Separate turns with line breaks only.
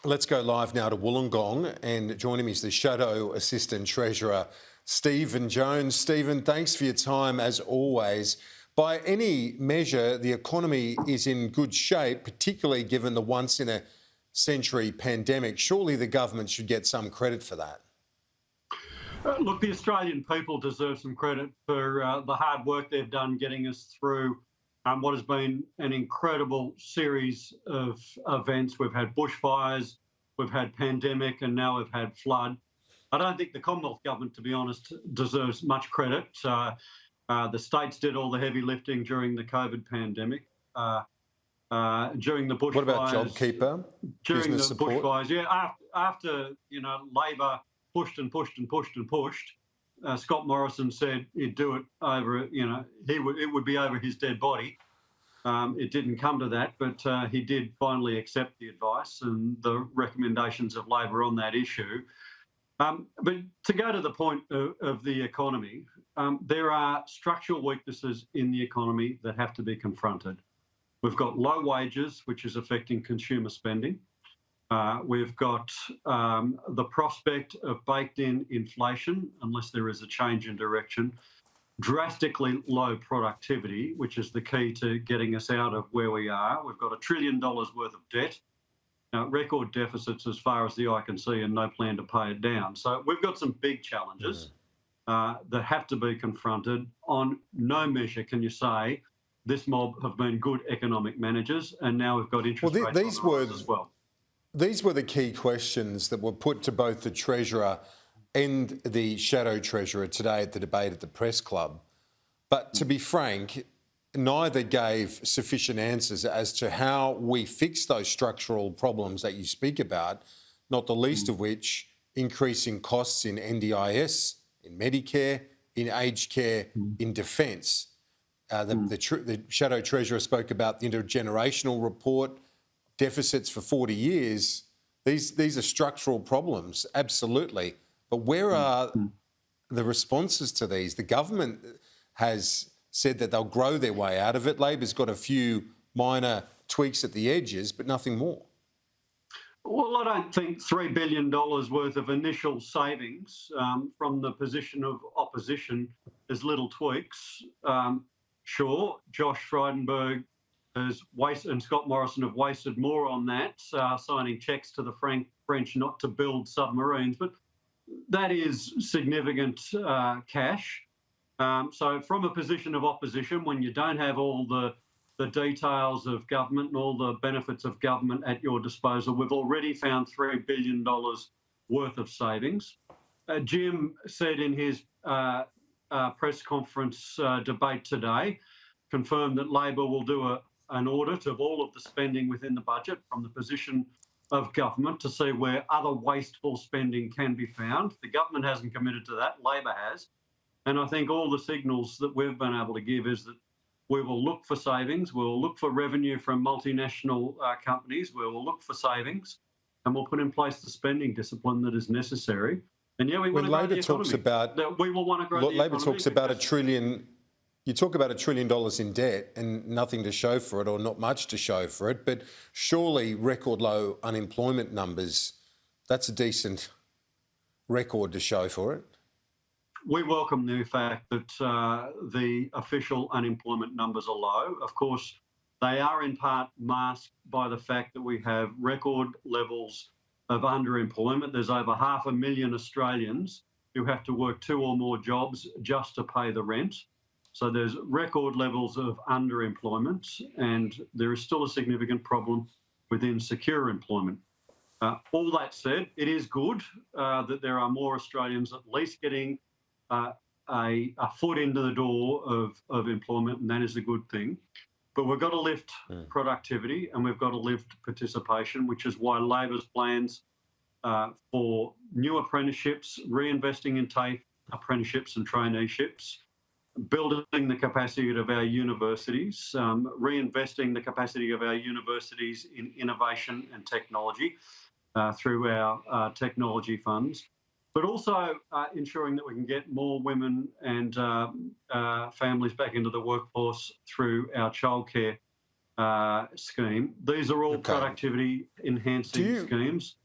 Let's go live now to Wollongong, and joining me is the Shadow Assistant Treasurer, Stephen Jones. Stephen, thanks for your time as always. By any measure, the economy is in good shape, particularly given the once-in-a-century pandemic. Surely the government should get some credit for that.
Look, the Australian people deserve some credit for the hard work they've done getting us through what has been an incredible series of events. We've had bushfires, we've had pandemic, and now we've had flood. I don't think the Commonwealth government, to be honest, deserves much credit. The states did all the heavy lifting during the COVID pandemic. During the bushfires.
What about JobKeeper?
During
business
the
support?
bushfires, yeah. After Labor pushed and pushed and pushed and pushed, Scott Morrison said he'd do it over. It would be over his dead body. It didn't come to that, but he did finally accept the advice and the recommendations of Labor on that issue. But to go to the point of the economy, there are structural weaknesses in the economy that have to be confronted. We've got low wages, which is affecting consumer spending. We've got the prospect of baked-in inflation, unless there is a change in direction. Drastically low productivity, which is the key to getting us out of where we are. We've got $1 trillion worth of debt, record deficits as far as the eye can see, and no plan to pay it down. So we've got some big challenges that have to be confronted. On no measure can you say this mob have been good economic managers, and now we've got interest rates on the rise as well.
These were the key questions that were put to both the Treasurer and the Shadow Treasurer today at the debate at the Press Club. But to be frank, neither gave sufficient answers as to how we fix those structural problems that you speak about, not the least of which increasing costs in NDIS, in Medicare, in aged care, in defence. The Shadow Treasurer spoke about the intergenerational report, deficits for 40 years. These are structural problems, absolutely. But where are the responses to these? The government has said that they'll grow their way out of it. Labor's got a few minor tweaks at the edges, but nothing more.
Well, I don't think $3 billion worth of initial savings from the position of opposition is little tweaks. Sure, Josh Frydenberg has wasted, and Scott Morrison have wasted more on that, signing cheques to the French not to build submarines, but that is significant cash. So from a position of opposition, when you don't have all the details of government and all the benefits of government at your disposal, we've already found $3 billion worth of savings. Jim said in his press conference debate today, confirmed that Labor will do an audit of all of the spending within the budget from the position of government to see where other wasteful spending can be found. The government hasn't committed to that, Labor has. And I think all the signals that we've been able to give is that we will look for savings, we will look for revenue from multinational companies, we will look for savings, and we'll put in place the spending discipline that is necessary. And yeah, we want to grow the economy. We will want to grow the economy.
Labor talks about $1 trillion. You talk about $1 trillion in debt and nothing to show for it, or not much to show for it, but surely record low unemployment numbers, that's a decent record to show for it.
We welcome the fact that the official unemployment numbers are low. Of course, they are in part masked by the fact that we have record levels of underemployment. There's over 500,000 Australians who have to work 2 or more jobs just to pay the rent. So there's record levels of underemployment, and there is still a significant problem within secure employment. All that said, it is good that there are more Australians at least getting a foot into the door of employment, and that is a good thing. But we've got to lift productivity and we've got to lift participation, which is why Labor's plans for new apprenticeships, reinvesting in TAFE apprenticeships and traineeships, building the capacity of our universities, reinvesting the capacity of our universities in innovation and technology through our technology funds, but also ensuring that we can get more women and families back into the workforce through our childcare scheme. These are all
Okay.
productivity enhancing schemes.